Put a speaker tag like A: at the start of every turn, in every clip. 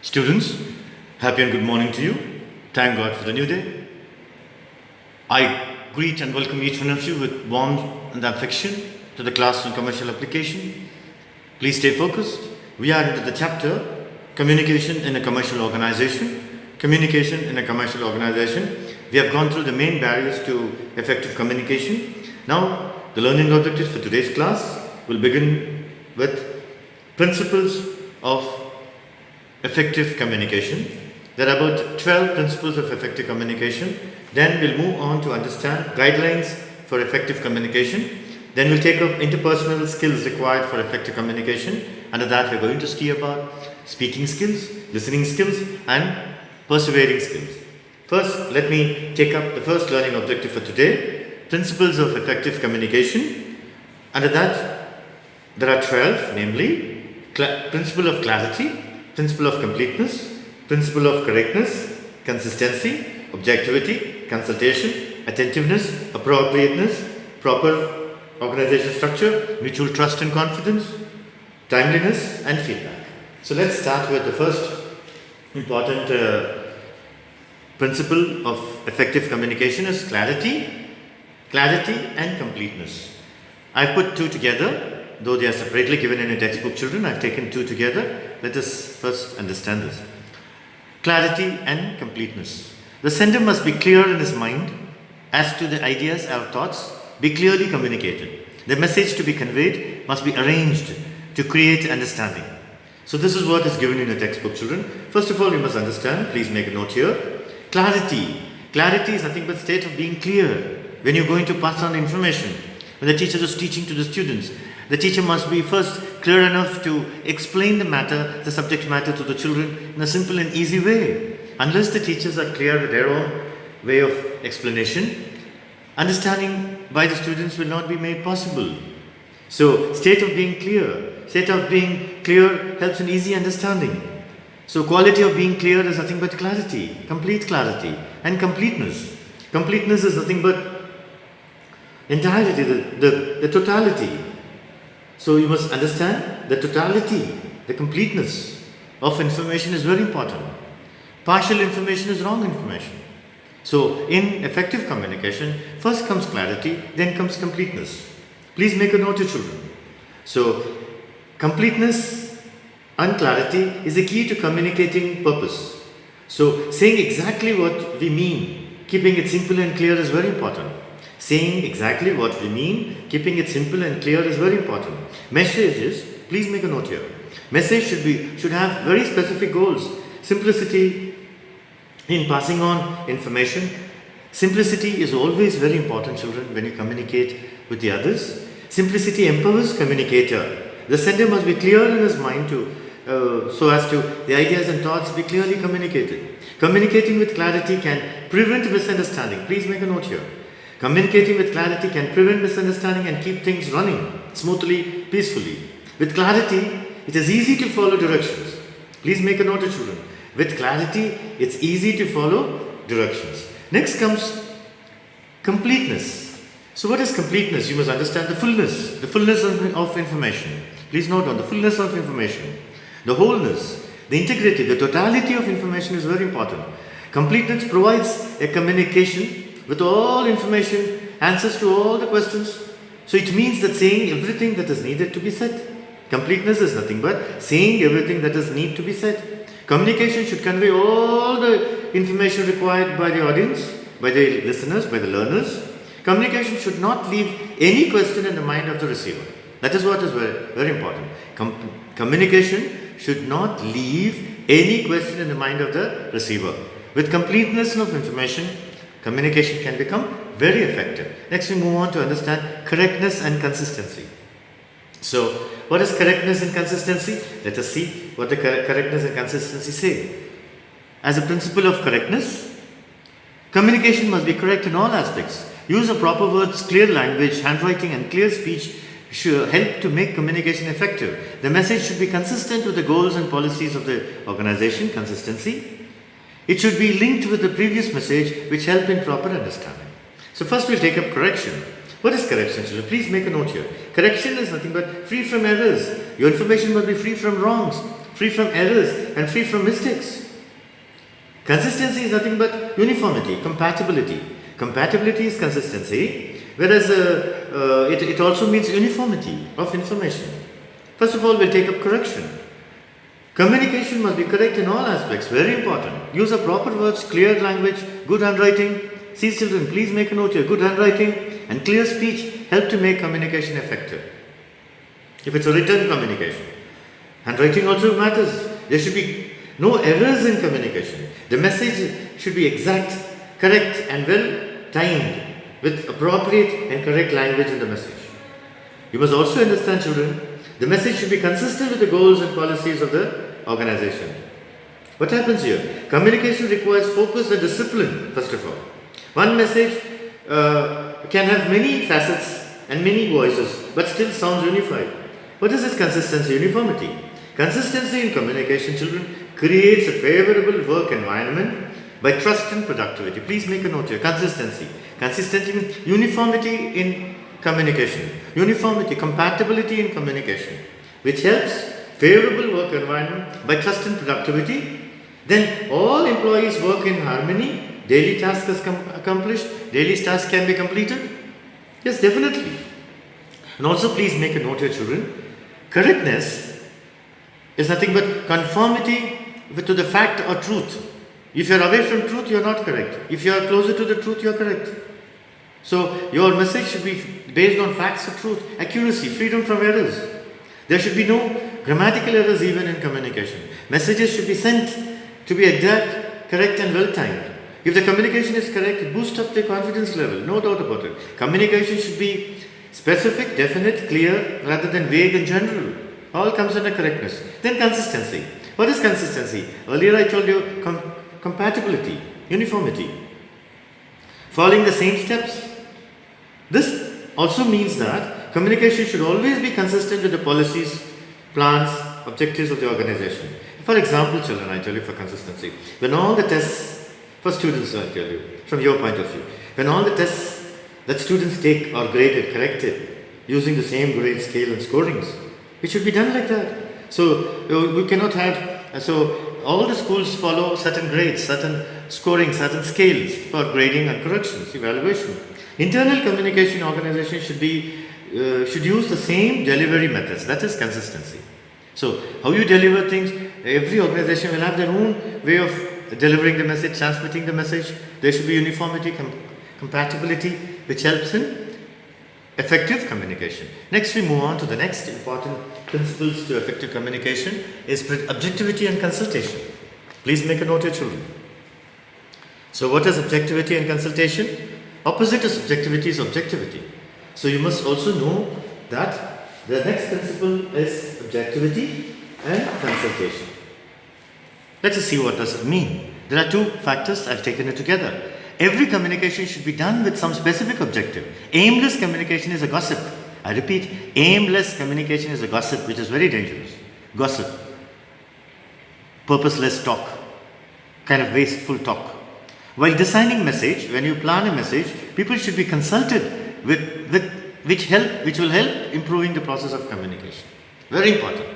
A: Students, happy and good morning to you. Thank God for the new day. I greet and welcome each one of you with warmth and affection to the class on commercial application. Please stay focused. We are into the chapter Communication in a Commercial Organization. Communication in a commercial organization. We have gone through the main barriers to effective communication. Now, the learning objectives for today's class will begin with principles of effective communication. There are about 12 principles of effective communication. Then we'll move on to understand guidelines for effective communication. Then we'll take up interpersonal skills required for effective communication. Under that, we're going to see about speaking skills, listening skills, and persevering skills. First, let me take up the first learning objective for today, principles of effective communication. Under that, there are 12, namely principle of clarity, principle of completeness, principle of correctness, consistency, objectivity, consultation, attentiveness, appropriateness, proper organization structure, mutual trust and confidence, timeliness, and feedback. So let's start with the first important principle of effective communication is clarity and completeness. I've put two together. Though they are separately given in a textbook, children, I've taken two together. Let us first understand this. Clarity and completeness. The sender must be clear in his mind as to the ideas or thoughts be clearly communicated. The message to be conveyed must be arranged to create understanding. So this is what is given in a textbook, children. First of all, you must understand, please make a note here. Clarity. Clarity is nothing but state of being clear when you're going to pass on information. When the teacher is teaching to the students, the teacher must be first clear enough to explain the subject matter to the children in a simple and easy way. Unless the teachers are clear with their own way of explanation, understanding by the students will not be made possible. So, state of being clear helps in easy understanding. So, quality of being clear is nothing but clarity, complete clarity, and completeness. Completeness is nothing but entirety, the totality. So you must understand the totality, the completeness of information is very important. Partial information is wrong information. So in effective communication, first comes clarity, then comes completeness. Please make a note to children. So completeness and clarity is the key to communicating purpose. So saying exactly what we mean, keeping it simple and clear is very important. Saying exactly what we mean, keeping it simple and clear is very important. Messages, please make a note here. Message should have very specific goals. Simplicity in passing on information. Simplicity is always very important, children, when you communicate with the others. Simplicity empowers communicator. The sender must be clear in his mind so as to the ideas and thoughts be clearly communicated. Communicating with clarity can prevent misunderstanding. Please make a note here. Communicating with clarity can prevent misunderstanding and keep things running smoothly, peacefully. With clarity, it is easy to follow directions. Please make a note, children. With clarity, it's easy to follow directions. Next comes completeness. So what is completeness? You must understand the fullness of information. Please note on the fullness of information. The wholeness, the integrity, the totality of information is very important. Completeness provides a communication with all information, answers to all the questions. So it means that saying everything that is needed to be said. Completeness is nothing but saying everything that is need to be said. Communication should convey all the information required by the audience, by the listeners, by the learners. Communication should not leave any question in the mind of the receiver. That is what is very, very important. Communication should not leave any question in the mind of the receiver. With completeness of information, communication can become very effective. Next, we move on to understand correctness and consistency. So, what is correctness and consistency? Let us see what the correctness and consistency say. As a principle of correctness, communication must be correct in all aspects. Use of proper words, clear language, handwriting, and clear speech should help to make communication effective. The message should be consistent with the goals and policies of the organization. Consistency. It should be linked with the previous message which help in proper understanding. So first we'll take up correction. What is correction, children? Please make a note here. Correction is nothing but free from errors. Your information must be free from wrongs. free from errors, and free from mistakes. Consistency is nothing but uniformity, compatibility. Compatibility is consistency, whereas it also means uniformity of information. First of all, we'll take up correction. Communication must be correct in all aspects, very important. Use of proper words, clear language, good handwriting. See children, please make a note here. Good handwriting and clear speech help to make communication effective. If it's a written communication, handwriting also matters. There should be no errors in communication. The message should be exact, correct and well timed with appropriate and correct language in the message. You must also understand, children, the message should be consistent with the goals and policies of the organization. What happens here? Communication requires focus and discipline, first of all. One message can have many facets and many voices, but still sounds unified. What is this consistency, uniformity? Consistency in communication, children, creates a favorable work environment by trust and productivity. Please make a note here. Consistency. Consistency means uniformity in communication. Uniformity, compatibility in communication, which helps favorable work environment by trust and productivity. Then all employees work in harmony. Daily tasks is accomplished. Daily tasks can be completed. Yes, definitely. And also please make a note here, children. Correctness is nothing but conformity to the fact or truth. If you are away from truth, you are not correct. If you are closer to the truth, you are correct. So your message should be based on facts or truth, accuracy, freedom from errors. There should be no grammatical errors even in communication. Messages should be sent to be exact, correct and well timed. If the communication is correct, it boosts up the confidence level, no doubt about it. Communication should be specific, definite, clear, rather than vague and general. All comes under correctness. Then consistency. What is consistency? Earlier I told you compatibility, uniformity. Following the same steps. This also means that communication should always be consistent with the policies, plans, objectives of the organization. For example, children, I tell you for consistency, when all the tests, for students I tell you, from your point of view, when all the tests that students take are graded, corrected, using the same grade scale and scorings, it should be done like that. So we cannot have, so all the schools follow certain grades, certain scoring, certain scales for grading and corrections, evaluation. Internal communication organization should use the same delivery methods. That is consistency. So how you deliver things, every organization will have their own way of delivering the message, transmitting the message. There should be uniformity, compatibility, which helps in effective communication. Next we move on to the next important principles to effective communication is objectivity and consultation. Please make a note here, children. So what is objectivity and consultation? Opposite of subjectivity is objectivity. So you must also know that the next principle is objectivity and consultation. Let us see what does it mean. There are two factors, I've taken it together. Every communication should be done with some specific objective. Aimless communication is a gossip. I repeat, aimless communication is a gossip, which is very dangerous. Gossip. Purposeless talk. Kind of wasteful talk. While designing message, when you plan a message, people should be consulted which will help improving the process of communication. Very important.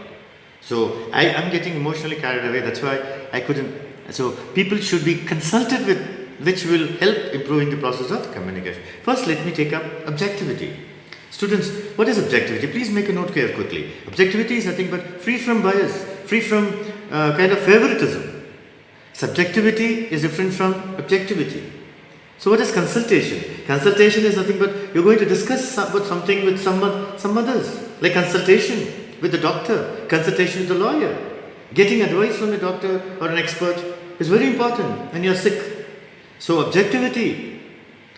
A: So I am getting emotionally carried away. That's why I couldn't. So people should be consulted with which will help improving the process of communication. First, let me take up objectivity. Students, what is objectivity? Please make a note here quickly. Objectivity is nothing but free from bias, free from kind of favoritism. Subjectivity is different from objectivity. So what is consultation? Consultation is nothing but you're going to discuss something with some others. Like consultation with the doctor, consultation with the lawyer. Getting advice from a doctor or an expert is very important when you're sick. So objectivity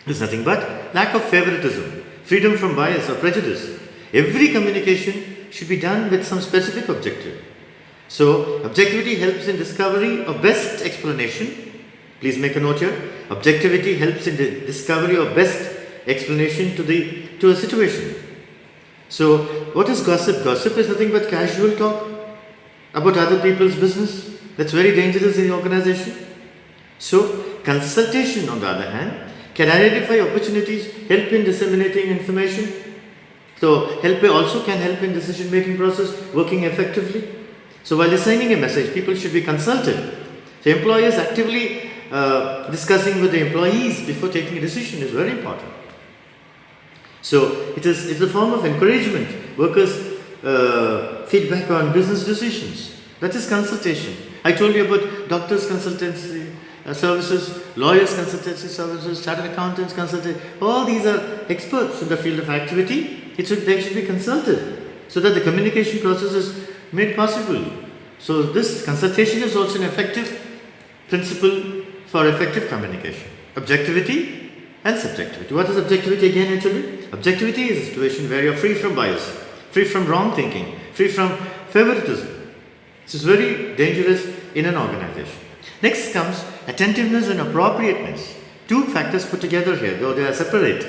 A: is nothing but lack of favoritism, freedom from bias or prejudice. Every communication should be done with some specific objective. So objectivity helps in discovery of best explanation. Please make a note here. Objectivity helps in the discovery of best explanation to a situation. So what is gossip? Gossip is nothing but casual talk about other people's business. That's very dangerous in the organization. So consultation, on the other hand, can identify opportunities, help in disseminating information. So also can help in decision-making process, working effectively. So while designing a message, people should be consulted. So employers actively discussing with the employees before taking a decision is very important. So it's a form of encouragement. Workers feedback on business decisions. That is consultation. I told you about doctors' consultancy services, lawyers' consultancy services, chartered accountants consultancy. All these are experts in the field of activity. They should be consulted so that the communication process is made possible. So this consultation is also an effective principle for effective communication. Objectivity and subjectivity. What is objectivity again actually? Objectivity is a situation where you are free from bias, free from wrong thinking, free from favoritism. This is very dangerous in an organization. Next comes attentiveness and appropriateness. Two factors put together here, though they are separate.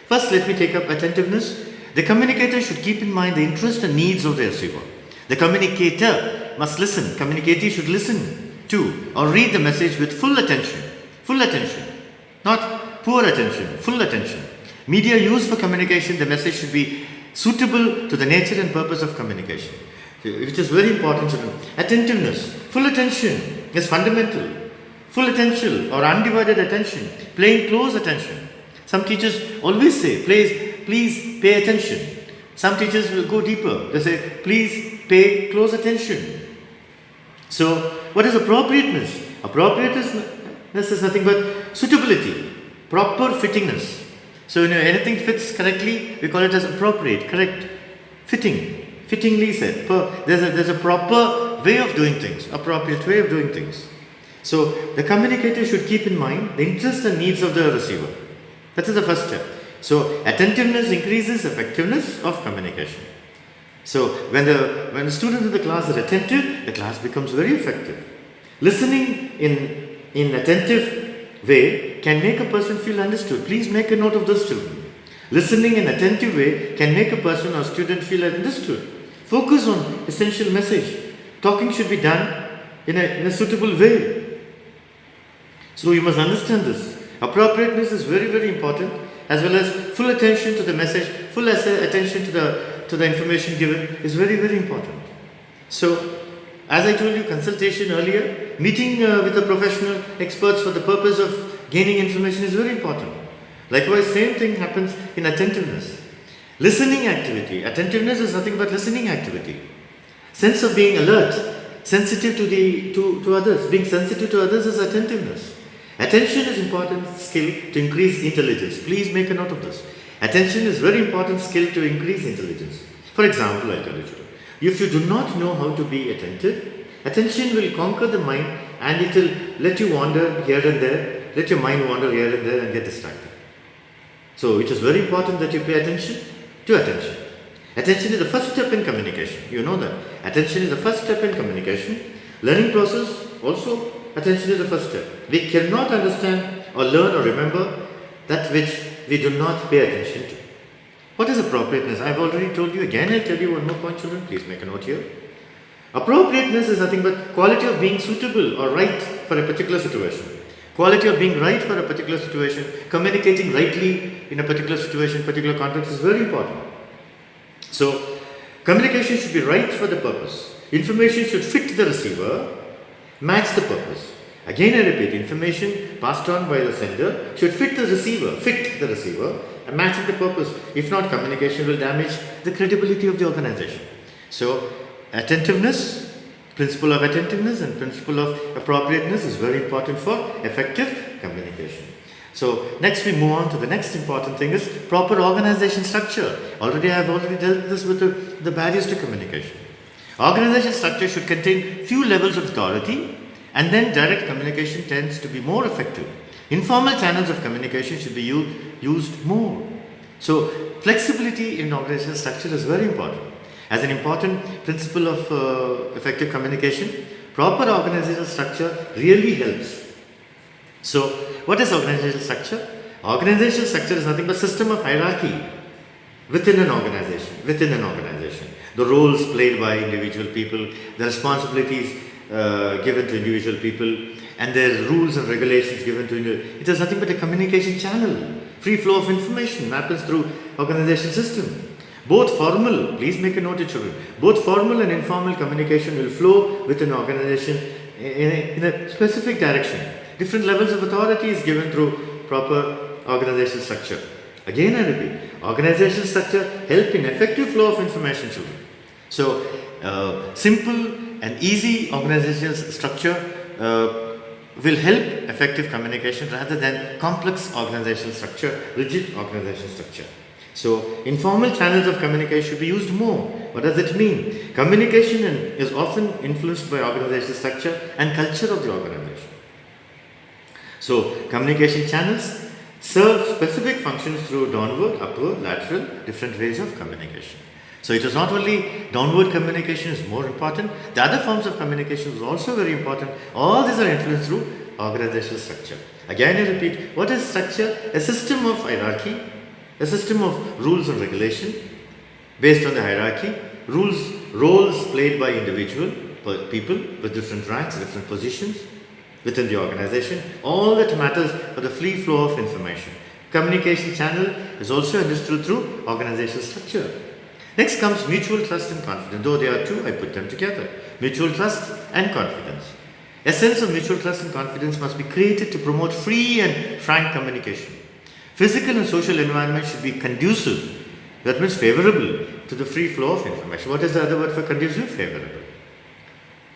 A: First, let me take up attentiveness. The communicator should keep in mind the interest and needs of the receiver. The communicator must listen. Communicatee should listen to or read the message with full attention. Full attention. Not poor attention, full attention. Media used for communication, the message should be suitable to the nature and purpose of communication, which is very important to know. Attentiveness, full attention is fundamental. Full attention or undivided attention, paying close attention. Some teachers always say, please pay attention. Some teachers will go deeper. They say, please pay close attention. So, what is appropriateness? Appropriateness is nothing but suitability, proper fittingness. So, anything fits correctly, we call it as appropriate, correct, fitting, fittingly said. There's a proper way of doing things, appropriate way of doing things. So, the communicator should keep in mind the interests and needs of the receiver. That is the first step. So, attentiveness increases effectiveness of communication. So, when the students in the class are attentive, the class becomes very effective. Listening in attentive way can make a person feel understood. Please make a note of this, children. Listening in attentive way can make a person or student feel understood. Focus on essential message. Talking should be done in a suitable way. So you must understand this. Appropriateness is very, very important, as well as full attention to the message, full attention to the information given is very, very important. So, as I told you, consultation earlier, meeting with the professional experts for the purpose of gaining information is very important. Likewise, same thing happens in attentiveness. Listening activity. Attentiveness is nothing but listening activity. Sense of being alert, sensitive to others. Being sensitive to others is attentiveness. Attention is important skill to increase intelligence. Please make a note of this. Attention is very important skill to increase intelligence. For example, I tell you, if you do not know how to be attentive, attention will conquer the mind and it will let you wander here and there, let your mind wander here and there and get distracted. So it is very important that you pay attention to attention. Attention is the first step in communication. You know that. Attention is the first step in communication. Learning process also, attention is the first step. We cannot understand or learn or remember that which we do not pay attention to. What is appropriateness? I have already told you. Again, I'll tell you one more point, children. Please make a note here. Appropriateness is nothing but quality of being suitable or right for a particular situation. Quality of being right for a particular situation, communicating rightly in a particular situation, particular context is very important. So, communication should be right for the purpose. Information should fit the receiver, match the purpose. Again, I repeat, information passed on by the sender should fit the receiver, and match the purpose. If not, communication will damage the credibility of the organization. So, attentiveness, principle of attentiveness and principle of appropriateness is very important for effective communication. So, next we move on to the next important thing is proper organization structure. I have already dealt this with the barriers to communication. Organization structure should contain few levels of authority, and then direct communication tends to be more effective. Informal channels of communication should be used more. So, flexibility in organizational structure is very important. As an important principle of effective communication, proper organizational structure really helps. So, what is organizational structure? Organizational structure is nothing but system of hierarchy within an organization. The roles played by individual people, the responsibilities given to individual people, and their rules and regulations given to individual. It is nothing but a communication channel. Free flow of information happens through organization system. Both formal, please make a note, children, both formal and informal communication will flow within an organization in a specific direction. Different levels of authority is given through proper organizational structure. Again, I repeat, organizational structure help in effective flow of information, children. So, simple and easy organizational structure will help effective communication rather than complex organizational structure, rigid organizational structure. So, informal channels of communication should be used more. What does it mean? Communication is often influenced by organizational structure and culture of the organization. So, communication channels serve specific functions through downward, upward, lateral, different ways of communication. So, it is not only downward communication is more important, the other forms of communication is also very important. All these are influenced through organizational structure. Again, I repeat, what is structure? A system of hierarchy, a system of rules and regulation based on the hierarchy, roles played by individual people with different ranks, different positions within the organization, all that matters for the free flow of information. Communication channel is also understood through organizational structure. Next comes mutual trust and confidence. Though there are two, I put them together. Mutual trust and confidence. A sense of mutual trust and confidence must be created to promote free and frank communication. Physical and social environment should be conducive, that means favorable to the free flow of information. What is the other word for conducive? Favorable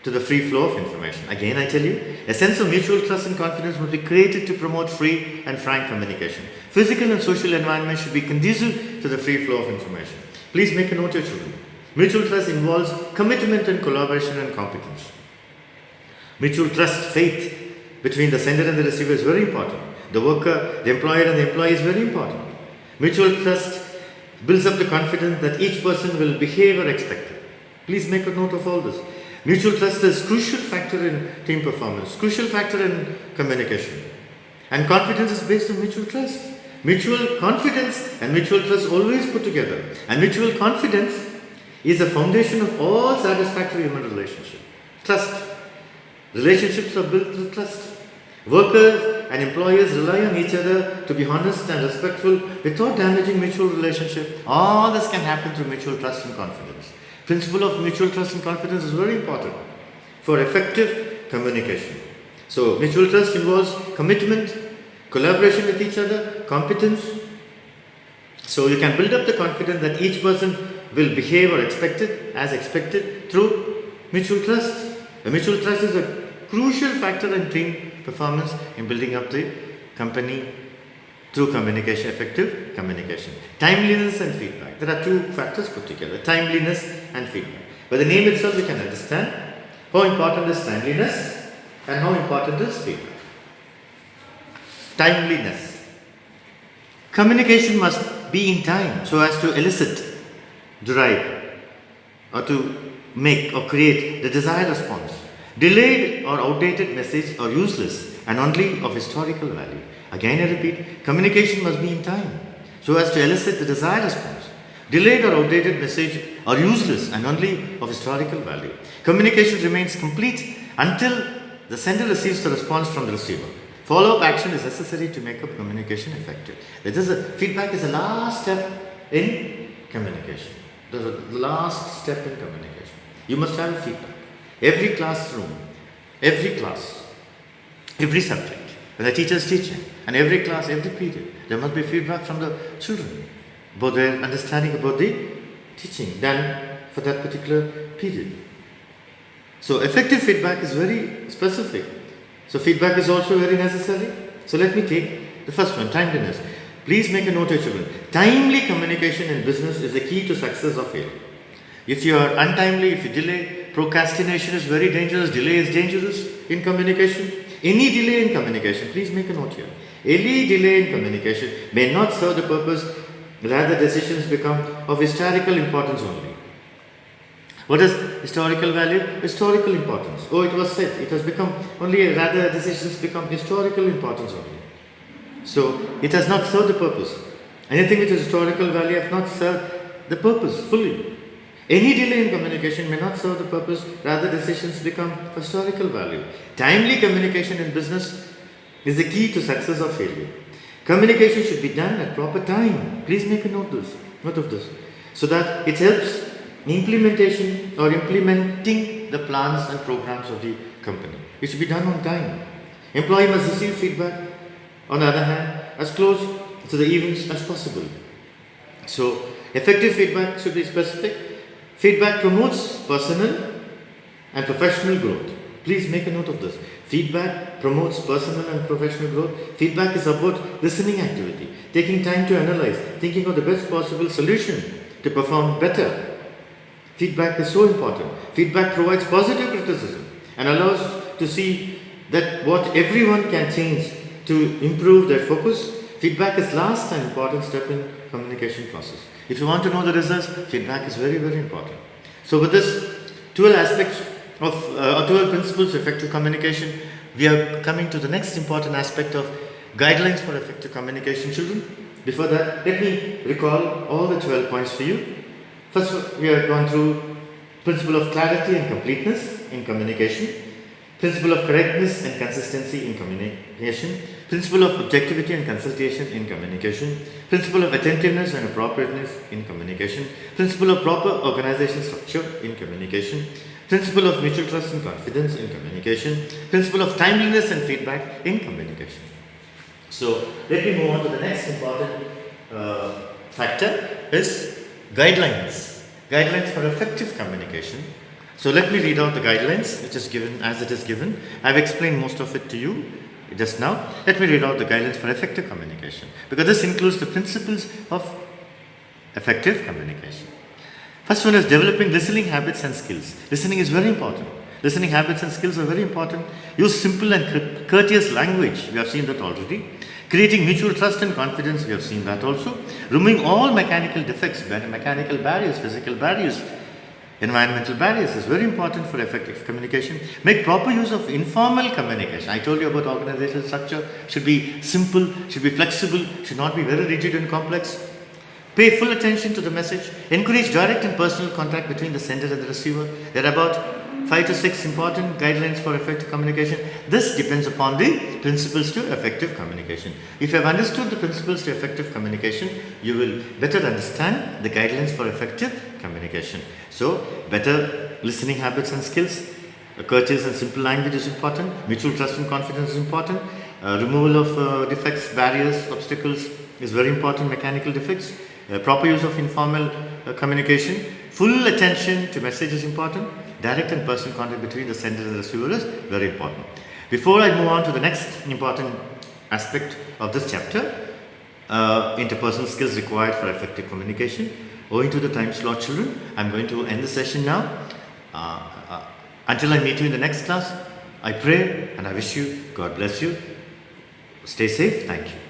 A: to the free flow of information. Again, I tell you, a sense of mutual trust and confidence must be created to promote free and frank communication. Physical and social environment should be conducive to the free flow of information. Please make a note, your children. Mutual trust involves commitment and collaboration and competence. Mutual trust, faith between the sender and the receiver is very important. The worker, the employer and the employee is very important. Mutual trust builds up the confidence that each person will behave or expect. Please make a note of all this. Mutual trust is crucial factor in team performance, crucial factor in communication. And confidence is based on mutual trust. Mutual confidence and mutual trust always put together. And mutual confidence is the foundation of all satisfactory human relationships. Trust. Relationships are built through trust. Workers and employers rely on each other to be honest and respectful without damaging mutual relationship. All this can happen through mutual trust and confidence. Principle of mutual trust and confidence is very important for effective communication. So, mutual trust involves commitment, collaboration with each other, competence. So, you can build up the confidence that each person will behave or expected as expected through mutual trust. The mutual trust is a crucial factor in team performance in building up the company through communication, effective communication. Timeliness and feedback. There are two factors put together, timeliness and feedback. By the name itself, we can understand how important is timeliness and how important is feedback. Timeliness. Communication must be in time so as to elicit, derive, or to make or create the desired response. Delayed or outdated message are useless and only of historical value. Again, I repeat, communication must be in time so as to elicit the desired response. Delayed or outdated message are useless and only of historical value. Communication remains complete until the sender receives the response from the receiver. Follow-up action is necessary to make up communication effective. Feedback is the last step in communication. The last step in communication. You must have feedback. Every classroom, every class, every subject, when the teacher is teaching, and every class, every period, there must be feedback from the children about their understanding about the teaching done for that particular period. So effective feedback is very specific. So feedback is also very necessary. So let me take the first one, timeliness. Please make a note, children. Timely communication in business is the key to success or failure. If you are untimely, if you delay, procrastination is very dangerous, delay is dangerous in communication. Any delay in communication, please make a note here. Any delay in communication may not serve the purpose, rather decisions become of historical importance only. What is historical value? Historical importance. Oh, it was said, it has become only, rather decisions become historical importance only. So, it has not served the purpose. Anything which is historical value has not served the purpose fully. Any delay in communication may not serve the purpose, rather decisions become historical value. Timely communication in business is the key to success or failure. Communication should be done at proper time. Please make a note of this. so that it helps implementation or implementing the plans and programs of the company. It should be done on time. Employee must receive feedback, on the other hand, as close to the events as possible. So, effective feedback should be specific. Feedback promotes personal and professional growth. Please make a note of this. Feedback promotes personal and professional growth. Feedback is about listening activity, taking time to analyze, thinking of the best possible solution to perform better. Feedback is so important. Feedback provides positive criticism and allows to see that what everyone can change to improve their focus. Feedback is last and important step in communication process. If you want to know the results, feedback is very, very important. So with this 12 aspects of 12 principles of effective communication, we are coming to the next important aspect of guidelines for effective communication, children. Before that, let me recall all the 12 points for you. First, we have gone through principle of clarity and completeness in communication, principle of correctness and consistency in communication, principle of objectivity and consultation in communication, principle of attentiveness and appropriateness in communication, principle of proper organization structure in communication, principle of mutual trust and confidence in communication, principle of timeliness and feedback in communication. So let me move on to the next important factor is guidelines. Guidelines for effective communication. So let me read out the guidelines which is given as it is given. I've explained most of it to you just now. Let me read out the guidelines for effective communication, because this includes the principles of effective communication. First one is developing listening habits and skills. Listening is very important. Listening habits and skills are very important. Use simple and courteous language. We have seen that already. Creating mutual trust and confidence. We have seen that also. Removing all mechanical defects, mechanical barriers, physical barriers, environmental barriers is very important for effective communication. Make proper use of informal communication. I told you about organizational structure. Should be simple, should be flexible, should not be very rigid and complex. Pay full attention to the message. Encourage direct and personal contact between the sender and the receiver. There are about 5 to 6 important guidelines for effective communication. This depends upon the principles to effective communication. If you have understood the principles to effective communication, you will better understand the guidelines for effective communication. So, better listening habits and skills. Courteous and simple language is important. Mutual trust and confidence is important. Removal of defects, barriers, obstacles is very important. Mechanical defects. Proper use of informal communication. Full attention to message is important. Direct and personal contact between the sender and the receiver is very important. Before I move on to the next important aspect of this chapter, interpersonal skills required for effective communication. Owing to the time slot, children, I'm going to end the session now. Until I meet you in the next class, I pray and I wish you God bless you. Stay safe. Thank you.